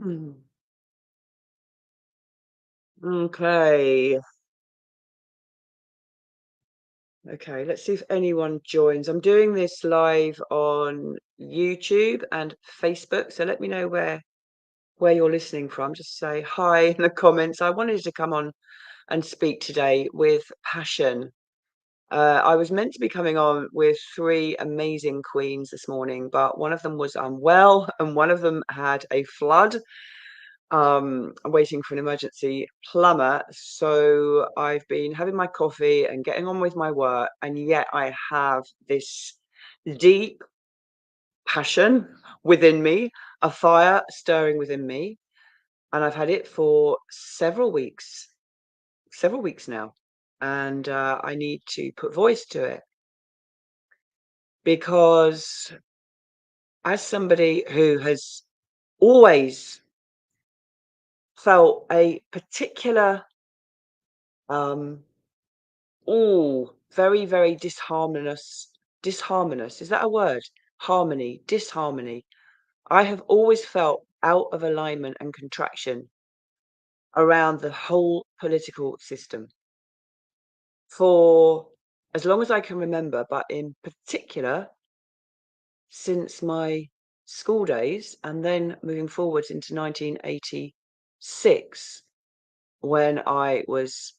Hmm. Okay. Okay, let's see if anyone joins. I'm doing this live on YouTube and Facebook, so let me know where you're listening from. Just say hi in the comments. I wanted to come on and speak today with passion. I was meant to be coming on with three amazing queens this morning, but one of them was unwell and one of them had a flood. I'm waiting for an emergency plumber. So I've been having my coffee and getting on with my work, and yet I have this deep passion within me, a fire stirring within me, and I've had it for several weeks now, and I need to put voice to it because as somebody who has always felt a particular um, very, very disharmonious. Is that a word? Harmony, disharmony. I have always felt out of alignment and contraction around the whole political system for as long as I can remember, but in particular since my school days and then moving forwards into 1986 when I was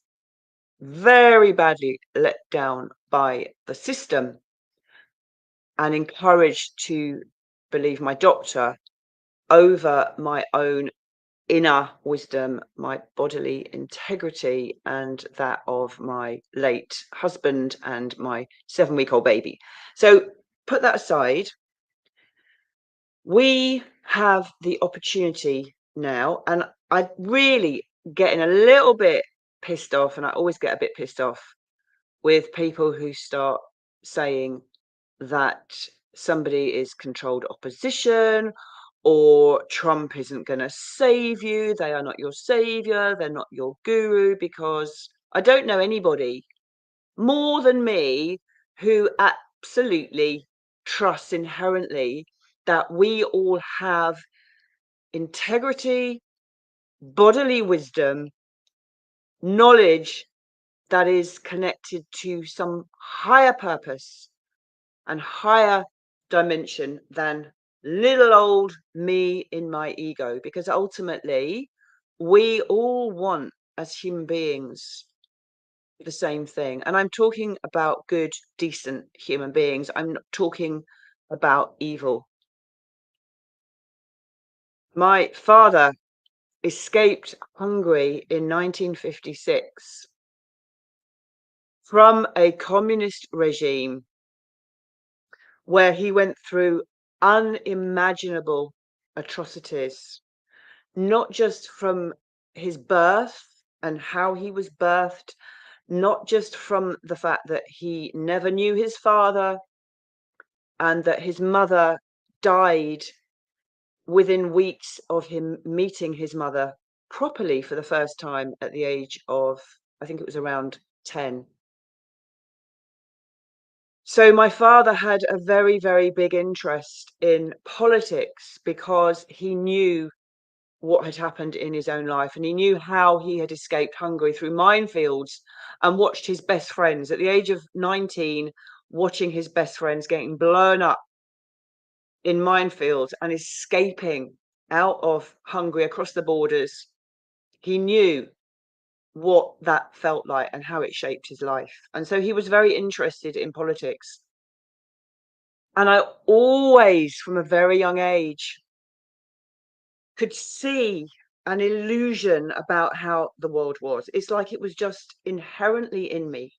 very badly let down by the system and encouraged to believe my doctor over my own inner wisdom, my bodily integrity, and that of my late husband and my 7-week-old baby. So put that aside. We have the opportunity now, and I really getting a little bit pissed off, and I always get a bit pissed off with people who start saying that somebody is controlled opposition or Trump isn't going to save you. They are not your savior. They're not your guru because I don't know anybody more than me who absolutely trusts inherently that we all have integrity, bodily wisdom, knowledge that is connected to some higher purpose and higher dimension than little old me in my ego. Because ultimately, we all want, as human beings, the same thing. And I'm talking about good, decent human beings. I'm not talking about evil. My father escaped Hungary in 1956 from a communist regime where he went through unimaginable atrocities, not just from his birth and how he was birthed, not just from the fact that he never knew his father and that his mother died within weeks of him meeting his mother properly for the first time at the age of, I think it was around 10. So my father had a very, very big interest in politics because he knew what had happened in his own life and he knew how he had escaped Hungary through minefields and watched his best friends at the age of 19, watching his best friends getting blown up in minefields and escaping out of Hungary across the borders. He knew what that felt like and how it shaped his life. And so he was very interested in politics. And I always, from a very young age, could see an illusion about how the world was. It's like it was just inherently in me.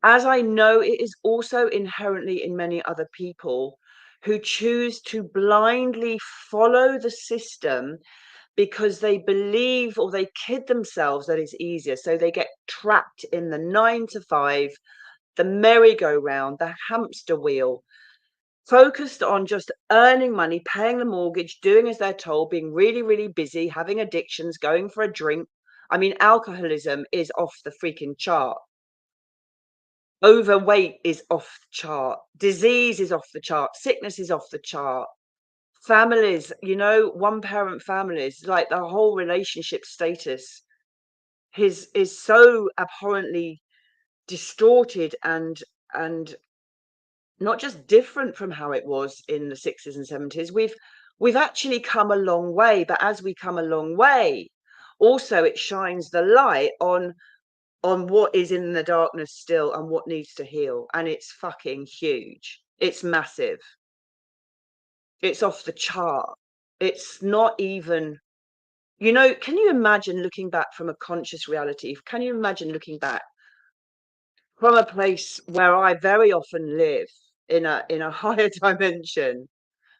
As I know it is also inherently in many other people who choose to blindly follow the system because they believe or they kid themselves that it's easier. So they get trapped in the 9 to 5, the merry-go-round, the hamster wheel, focused on just earning money, paying the mortgage, doing as they're told, being really, really busy, having addictions, going for a drink. I mean, alcoholism is off the freaking chart. Overweight is off the chart. Disease is off the chart. Sickness is off the chart. Families, one parent families, like the whole relationship status is so abhorrently distorted and not just different from how it was in the 60s and 70s. We've actually come a long way, but as we come a long way, also it shines the light on what is in the darkness still and what needs to heal. And it's fucking huge. It's massive. It's off the chart. It's not even, can you imagine looking back from a conscious reality? Can you imagine looking back from a place where I very often live in a higher dimension?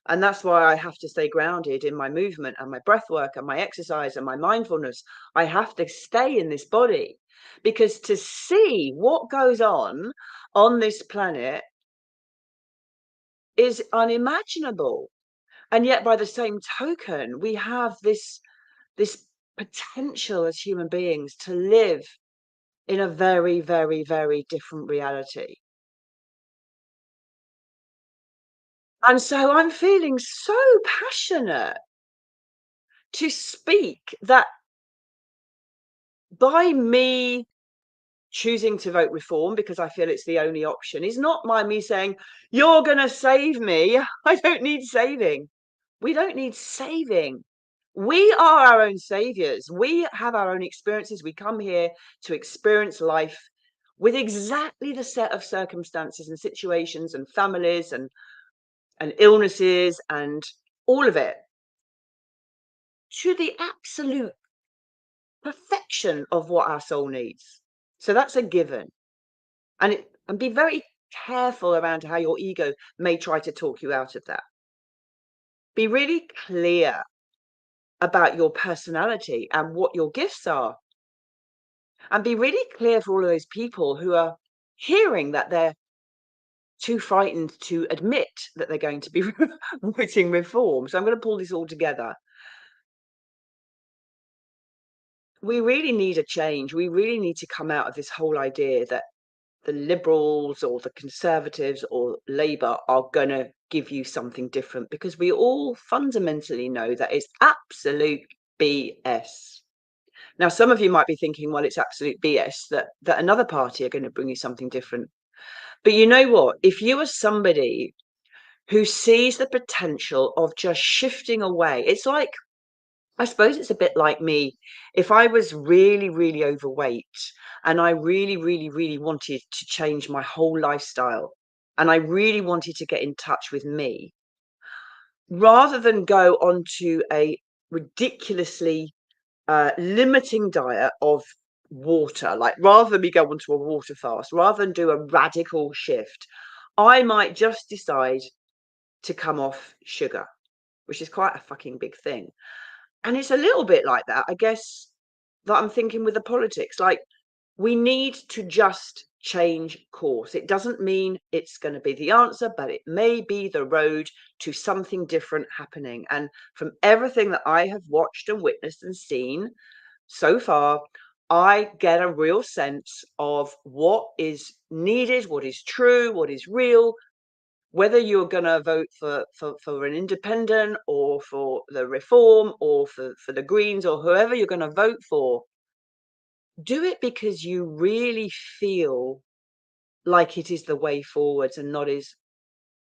And that's why I have to stay grounded in my movement and my breath work and my exercise and my mindfulness. I have to stay in this body, because to see what goes on this planet is unimaginable. And yet, by the same token, we have this potential as human beings to live in a very, very, very different reality. And so I'm feeling so passionate to speak that by me choosing to vote reform, because I feel it's the only option, is not by me saying, "You're gonna save me." I don't need saving. We don't need saving. We are our own saviors. We have our own experiences. We come here to experience life with exactly the set of circumstances and situations and families and illnesses and all of it, to the absolute perfection of what our soul needs. So that's a given. And be very careful around how your ego may try to talk you out of that. Be really clear about your personality and what your gifts are, and be really clear for all of those people who are hearing that they're too frightened to admit that they're going to be voting reform. So I'm going to pull this all together. We really need a change. We really need to come out of this whole idea that the Liberals or the Conservatives or Labour are going to give you something different, because we all fundamentally know that it's absolute BS. Now, some of you might be thinking, well, it's absolute BS that another party are going to bring you something different. But you know what? If you are somebody who sees the potential of just shifting away, it's like, I suppose it's a bit like me. If I was really, really overweight and I really, really, really wanted to change my whole lifestyle and I really wanted to get in touch with me, rather than go onto a ridiculously limiting diet of water, like rather than me go onto a water fast, rather than do a radical shift, I might just decide to come off sugar, which is quite a fucking big thing. And it's a little bit like that, I guess, that I'm thinking with the politics. Like, we need to just change course. It doesn't mean it's going to be the answer, but it may be the road to something different happening. And from everything that I have watched and witnessed and seen so far, I get a real sense of what is needed, what is true, what is real. Whether you're going to vote for an independent or for the reform or for the Greens or whoever you're going to vote for, do it because you really feel like it is the way forwards and not is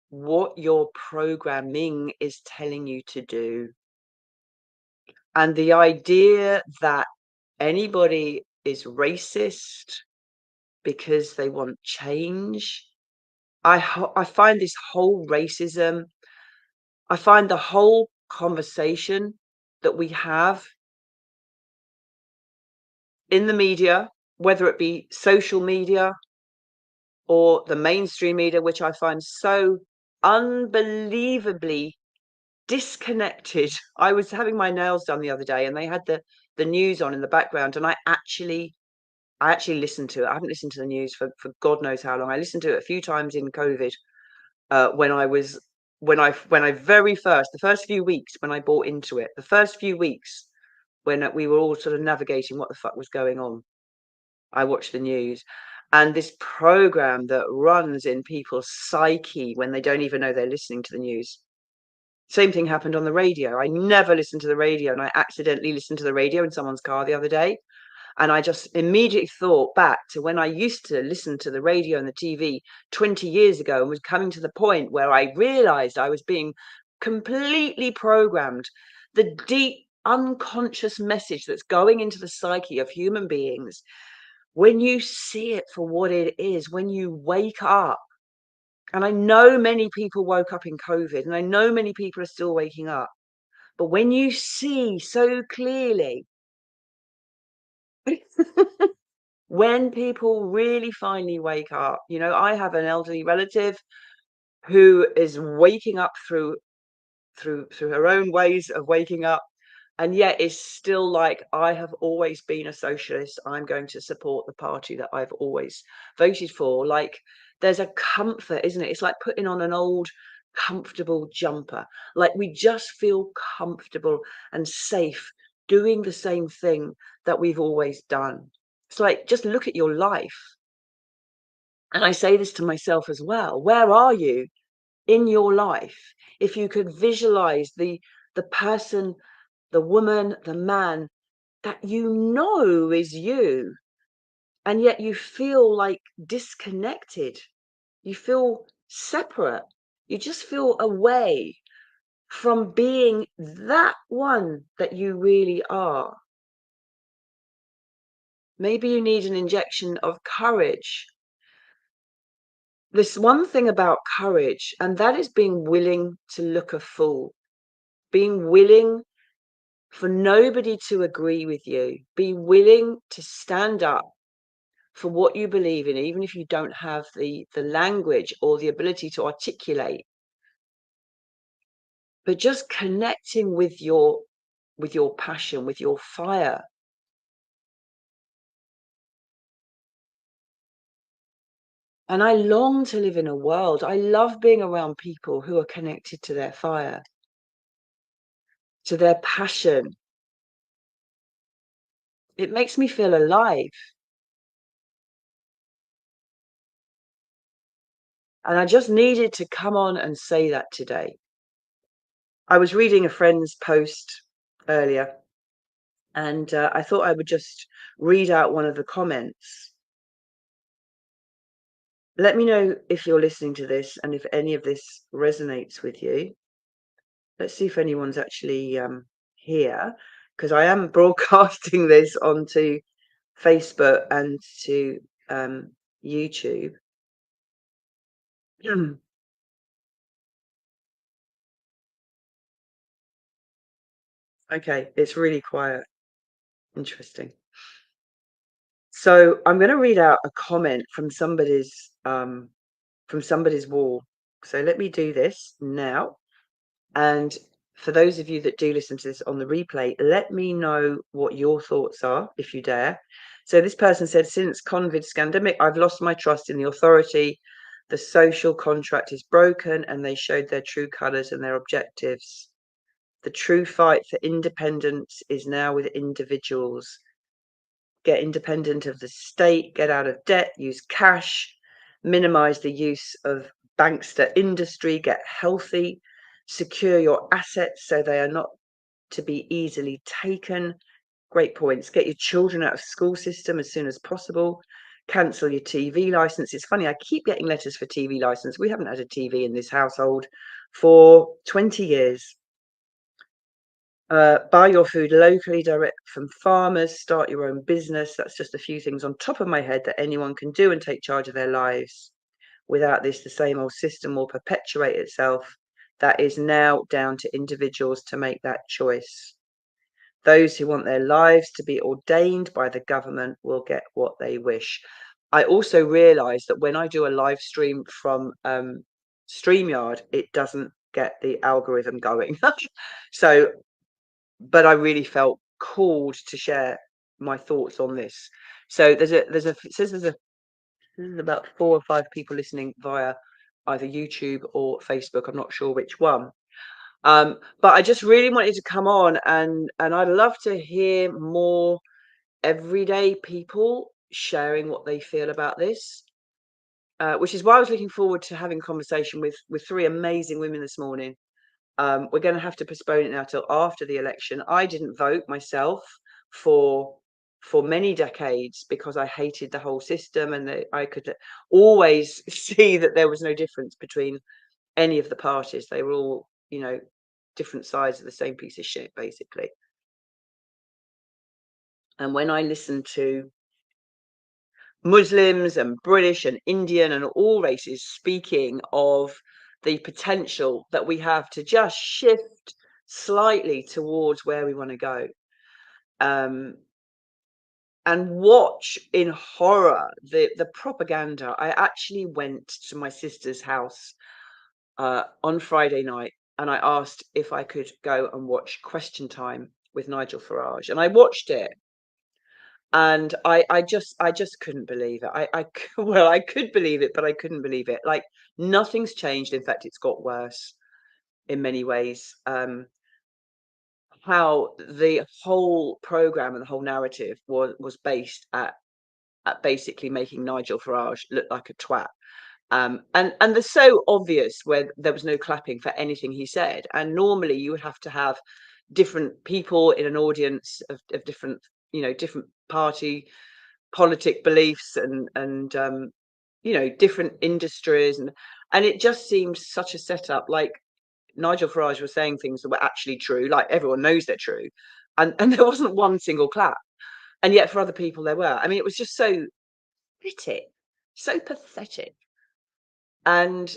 what your programming is telling you to do. And the idea that anybody is racist because they want change, I find this whole racism, I find the whole conversation that we have in the media, whether it be social media or the mainstream media, which I find so unbelievably disconnected. I was having my nails done the other day and they had the news on in the background, and I actually listened to it. I haven't listened to the news for God knows how long. I listened to it a few times in COVID, when I was when I very first, the first few weeks when I bought into it, the first few weeks when we were all sort of navigating what the fuck was going on. I watched the news, and this program that runs in people's psyche when they don't even know they're listening to the news. Same thing happened on the radio. I never listened to the radio, and I accidentally listened to the radio in someone's car the other day. And I just immediately thought back to when I used to listen to the radio and the TV 20 years ago, and was coming to the point where I realized I was being completely programmed. The deep unconscious message that's going into the psyche of human beings, when you see it for what it is, when you wake up, and I know many people woke up in COVID, and I know many people are still waking up, but when you see so clearly, when people really finally wake up, I have an elderly relative who is waking up through her own ways of waking up, and yet is still like, I have always been a socialist. I'm going to support the party that I've always voted for. Like, there's a comfort, isn't it? It's like putting on an old comfortable jumper. Like, we just feel comfortable and safe doing the same thing that we've always done. It's like, just look at your life. And I say this to myself as well. Where are you in your life? If you could visualize the person, the woman, the man that you know is you, and yet you feel like disconnected. You feel separate. You just feel away from being that one that you really are. Maybe you need an injection of courage. This one thing about courage, and that is being willing to look a fool, being willing for nobody to agree with you, be willing to stand up for what you believe in, even if you don't have the language or the ability to articulate, but just connecting with your passion, with your fire. And I long to live in a world. I love being around people who are connected to their fire, to their passion. It makes me feel alive. And I just needed to come on and say that today. I was reading a friend's post earlier, and I thought I would just read out one of the comments. Let me know if you're listening to this and if any of this resonates with you. Let's see if anyone's actually here, because I am broadcasting this onto Facebook and to YouTube. Okay, it's really quiet. Interesting. So I'm going to read out a comment from somebody's wall. So let me do this now. And for those of you that do listen to this on the replay, let me know what your thoughts are, if you dare. So this person said, since COVID scandemic, I've lost my trust in the authority. The social contract is broken, and they showed their true colours and their objectives. The true fight for independence is now with individuals. Get independent of the state, get out of debt, use cash, minimize the use of bankster industry, get healthy, secure your assets so they are not to be easily taken. Great points. Get your children out of school system as soon as possible. Cancel your TV license. It's funny, I keep getting letters for TV license. We haven't had a TV in this household for 20 years. Buy your food locally, direct from farmers, start your own business. That's just a few things on top of my head that anyone can do and take charge of their lives. Without this, the same old system will perpetuate itself. That is now down to individuals to make that choice. Those who want their lives to be ordained by the government will get what they wish. I also realise that when I do a live stream from StreamYard, it doesn't get the algorithm going. So but I really felt called to share my thoughts on this. So it says there's about 4 or 5 people listening via either YouTube or Facebook. I'm not sure which one. But I just really wanted to come on, and I'd love to hear more everyday people sharing what they feel about this. Which is why I was looking forward to having a conversation with 3 amazing women this morning. We're going to have to postpone it now till after the election. I didn't vote myself for for many decades because I hated the whole system, and I could always see that there was no difference between any of the parties. They were all, different sides of the same piece of shit, basically. And when I listened to Muslims and British and Indian and all races speaking of the potential that we have to just shift slightly towards where we want to go, um, and watch in horror the propaganda. I actually went to my sister's house on Friday night, and I asked if I could go and watch Question Time with Nigel Farage, and I watched it, and I just couldn't believe it. Well, I could believe it, but I couldn't believe it. Like, nothing's changed. In fact, it's got worse in many ways. How the whole program and the whole narrative was based at basically making Nigel Farage look like a twat. And they're so obvious where there was no clapping for anything he said. And normally you would have to have different people in an audience of different, different party politic beliefs and different industries, and it just seemed such a setup. Like, Nigel Farage was saying things that were actually true, like everyone knows they're true, and there wasn't one single clap, and yet for other people there were. I mean, it was just so pathetic, so pathetic, and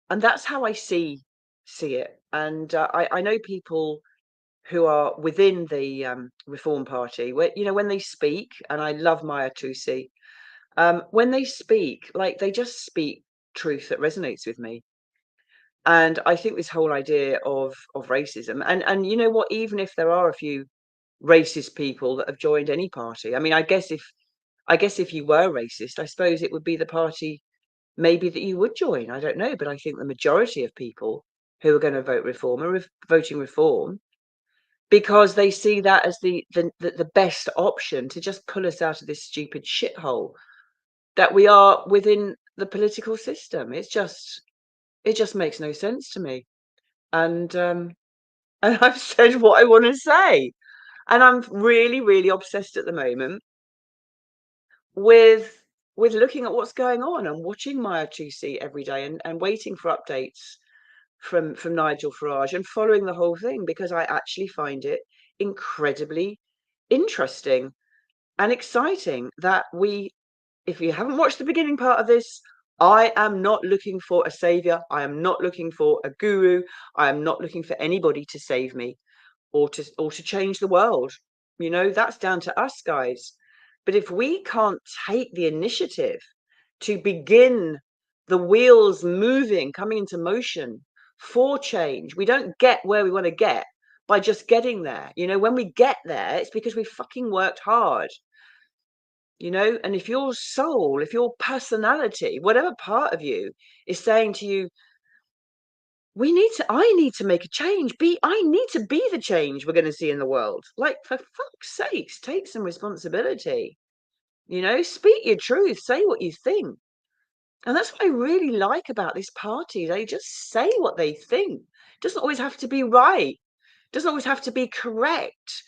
that's how I see it. And I know people who are within the Reform Party, where when they speak, and I love Maya Tusi. When they speak, like, they just speak truth that resonates with me. And I think this whole idea of racism, and you know what, even if there are a few racist people that have joined any party, I mean, I guess if you were racist, I suppose it would be the party maybe that you would join. I don't know, but I think the majority of people who are going to vote Reform are voting Reform because they see that as the best option to just pull us out of this stupid shithole that we are within the political system. It just makes no sense to me. And and I've said what I want to say. And I'm really, really obsessed at the moment with looking at what's going on and watching Maya Tusi every day, and waiting for updates from Nigel Farage and following the whole thing, because I actually find it incredibly interesting and exciting that if you haven't watched the beginning part of this, I am not looking for a savior. I am not looking for a guru. I am not looking for anybody to save me or to change the world. That's down to us, guys. But if we can't take the initiative to begin the wheels moving, coming into motion for change, we don't get where we want to get by just getting there. When we get there, it's because we fucking worked hard. And if your soul, if your personality, whatever part of you is saying to you, I need to make a change. I need to be the change we're going to see in the world. Like, for fuck's sakes, take some responsibility. Speak your truth, say what you think. And that's what I really like about this party. They just say what they think. It doesn't always have to be right. It doesn't always have to be correct.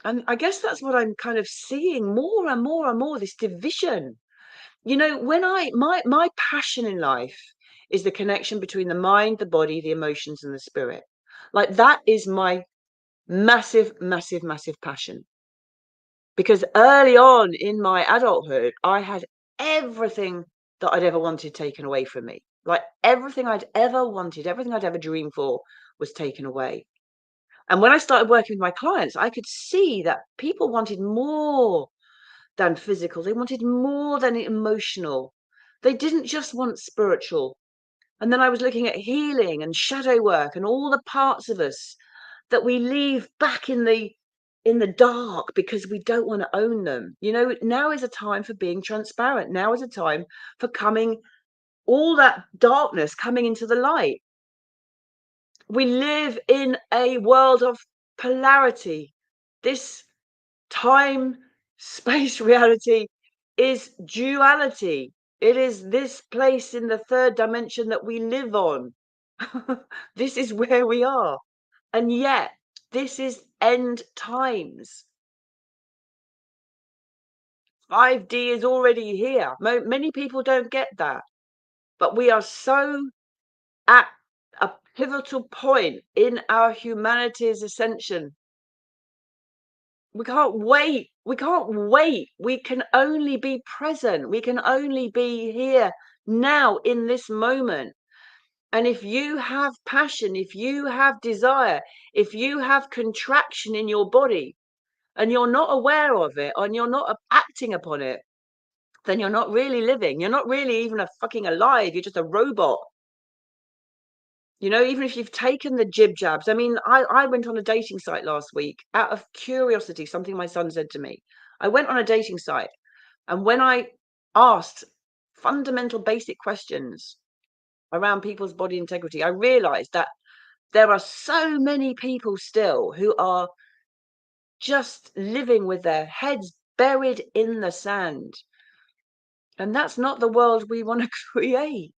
And I guess that's what I'm kind of seeing more and more and more, this division. When my passion in life is the connection between the mind, the body, the emotions, and the spirit. Like, that is my massive, massive, massive passion. Because early on in my adulthood, I had everything that I'd ever wanted taken away from me. Like, everything I'd ever wanted, everything I'd ever dreamed for was taken away. And when I started working with my clients, I could see that people wanted more than physical. They wanted more than emotional. They didn't just want spiritual. And then I was looking at healing and shadow work and all the parts of us that we leave back in the dark because we don't want to own them. Now is a time for being transparent. Now is a time for coming, all that darkness coming into the light. We live in a world of polarity. This time space reality is duality. It is this place in the third dimension that we live on. This is where we are. And yet, this is end times. 5D is already here. Many people don't get that. But we are so at a pivotal point in our humanity's ascension. We can't wait. We can't wait. We can only be present. We can only be here now in this moment. And if you have passion, if you have desire, if you have contraction in your body and you're not aware of it and you're not acting upon it, then you're not really living. You're not really even a fucking alive. You're just a robot. You know, even if you've taken the jib jabs. I mean, I went on a dating site last week out of curiosity, something my son said to me. I went on a dating site, and when I asked fundamental basic questions around people's body integrity, I realized that there are so many people still who are just living with their heads buried in the sand. And that's not the world we want to create.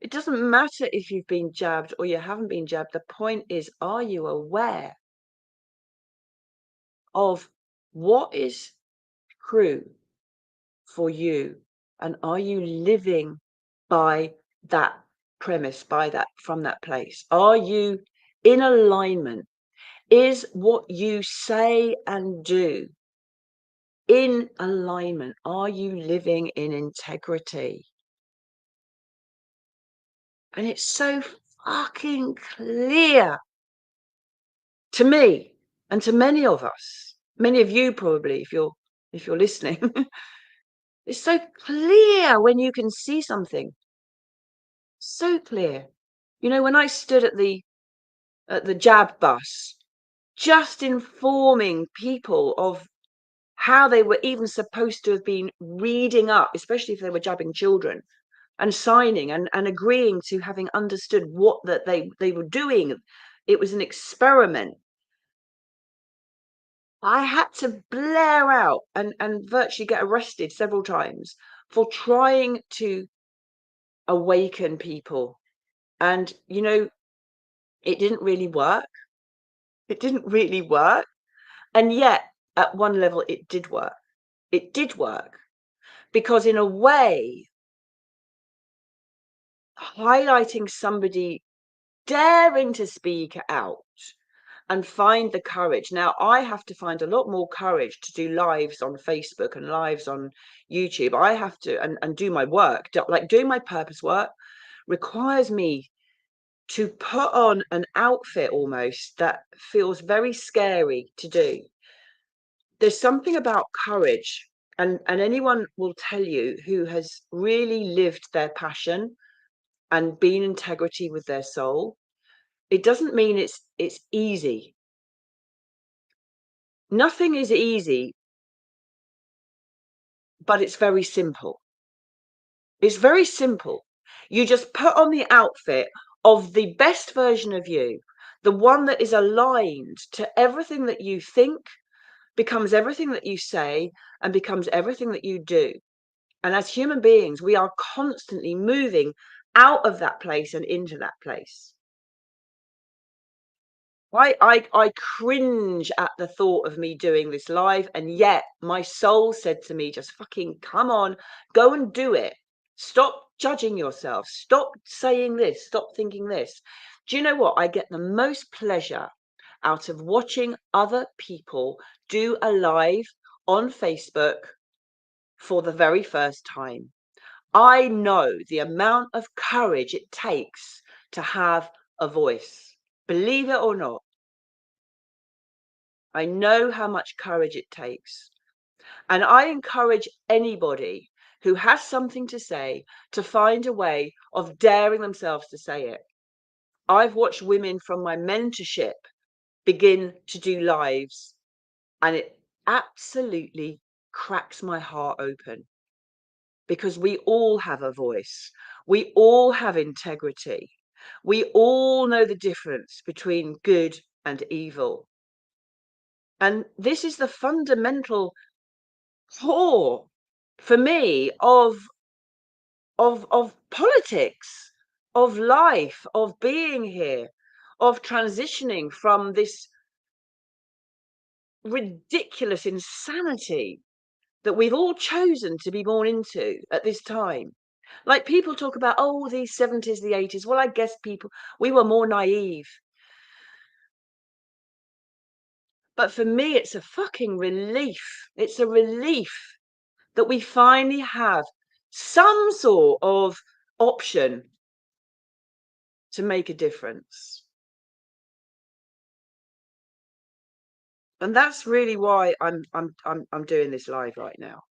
It doesn't matter if you've been jabbed or you haven't been jabbed. The point is, are you aware of what is true for you? And are you living by that premise, by that, from that place? Are you in alignment? Is what you say and do in alignment? Are you living in integrity? And it's so fucking clear to me and to many of us, many of you probably, if you're listening. It's so clear when you can see something. So clear. You know, when I stood at the jab bus, just informing people of how they were even supposed to have been reading up, especially if they were jabbing children, and signing and agreeing to having understood what that they were doing. It was an experiment. I had to blare out and virtually get arrested several times for trying to awaken people. And, you know, it didn't really work. It didn't really work. And yet, at one level, it did work. It did work because, in a way, highlighting somebody daring to speak out and find the courage. Now, I have to find a lot more courage to do lives on Facebook and lives on YouTube. I have to and do my work. Like doing my purpose work requires me to put on an outfit almost that feels very scary to do. There's something about courage, and anyone will tell you who has really lived their passion and been integrity with their soul. It doesn't mean it's easy. Nothing is easy, but it's very simple. It's very simple. You just put on the outfit of the best version of you, the one that is aligned to everything that you think, becomes everything that you say, and becomes everything that you do. And as human beings, we are constantly moving out of that place and into that place. I cringe at the thought of me doing this live, and yet my soul said to me, just fucking come on, go and do it. Stop judging yourself. Stop saying this. Stop thinking this. Do you know what? I get the most pleasure out of watching other people do a live on Facebook for the very first time. I know the amount of courage it takes to have a voice. Believe it or not. I know how much courage it takes. And I encourage anybody who has something to say to find a way of daring themselves to say it. I've watched women from my mentorship begin to do lives, and it absolutely cracks my heart open because we all have a voice. We all have integrity. We all know the difference between good and evil. And this is the fundamental core for me of politics, of life, of being here, of transitioning from this ridiculous insanity that we've all chosen to be born into at this time. Like people talk about, oh, the 70s, the 80s. Well, I guess we were more naive. But for me, it's a fucking relief. It's a relief that we finally have some sort of option to make a difference. And that's really why I'm doing this live right now.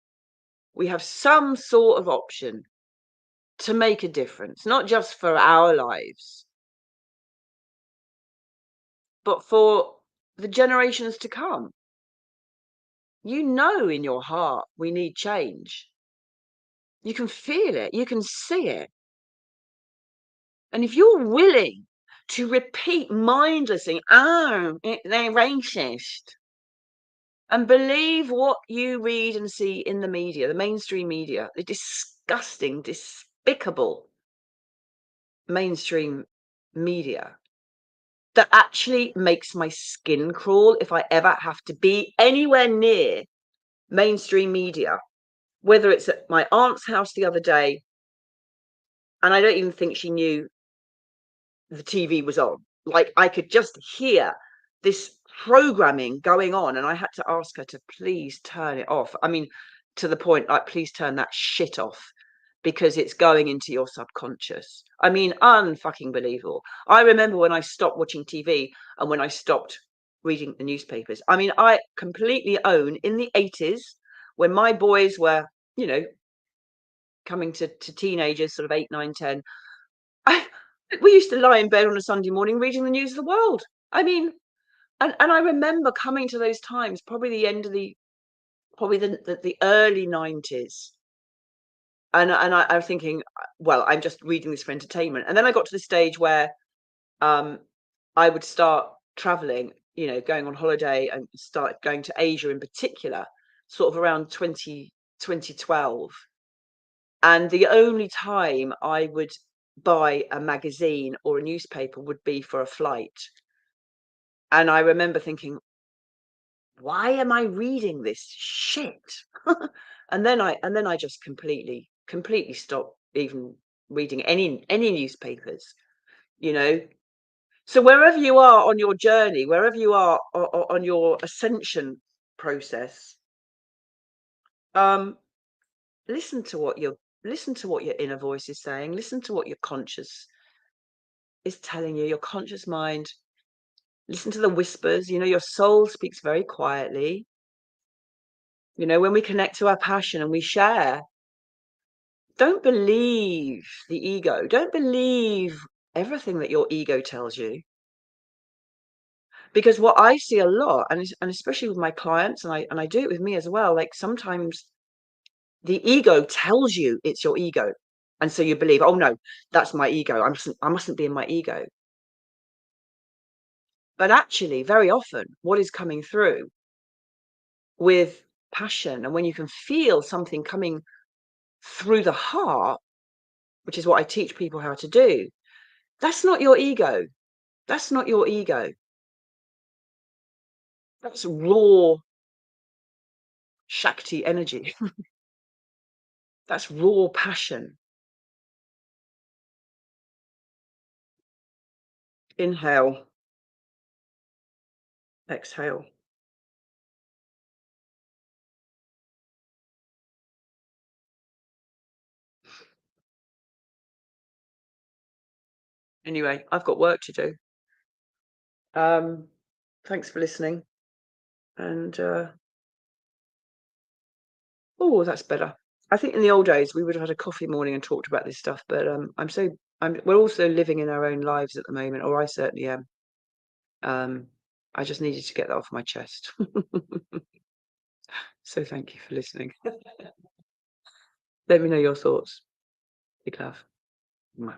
We have some sort of option to make a difference, not just for our lives, but for the generations to come. You know in your heart we need change. You can feel it, you can see it. And if you're willing to repeat mindlessly, oh, they're racist, and believe what you read and see in the media, the mainstream media, the disgusting, despicable mainstream media that actually makes my skin crawl if I ever have to be anywhere near mainstream media, whether it's at my aunt's house the other day, and I don't even think she knew the TV was on. Like I could just hear this programming going on, and I had to ask her to please turn it off. I mean, to the point like, please turn that shit off because it's going into your subconscious. I mean, unfucking believable. I remember when I stopped watching TV and when I stopped reading the newspapers. I mean, I completely own in the 80s when my boys were, you know, coming to teenagers, sort of 8, 9, 10. We used to lie in bed on a Sunday morning reading the news of the world. I mean, and I remember coming to those times, probably the end of probably the early 90s. And I was thinking, well, I'm just reading this for entertainment. And then I got to the stage where um, I would start traveling, you know, going on holiday and start going to Asia in particular, sort of around 2012. And the only time I would buy a magazine or a newspaper would be for a flight. And I remember thinking, why am I reading this shit? And then I just completely stopped even reading any newspapers, you know. So wherever you are on your journey, wherever you are on your ascension process, um, listen to what your inner voice is saying. Listen to what your conscious is telling you. Your conscious mind. Listen to the whispers. You know, your soul speaks very quietly. You know, when we connect to our passion and we share, don't believe the ego. Don't believe everything that your ego tells you. Because what I see a lot, and especially with my clients, and I do it with me as well, like sometimes the ego tells you it's your ego. And so you believe, oh no, that's my ego. I mustn't be in my ego. But actually, very often, what is coming through with passion, and when you can feel something coming through the heart, which is what I teach people how to do, that's not your ego. That's not your ego. That's raw Shakti energy. That's raw passion. Inhale, exhale. Anyway, I've got work to do. Thanks for listening. And oh, that's better. I think in the old days we would have had a coffee morning and talked about this stuff, but we're also living in our own lives at the moment, or I certainly am. Um, I just needed to get that off my chest. So thank you for listening. Let me know your thoughts. Big love. Mwah.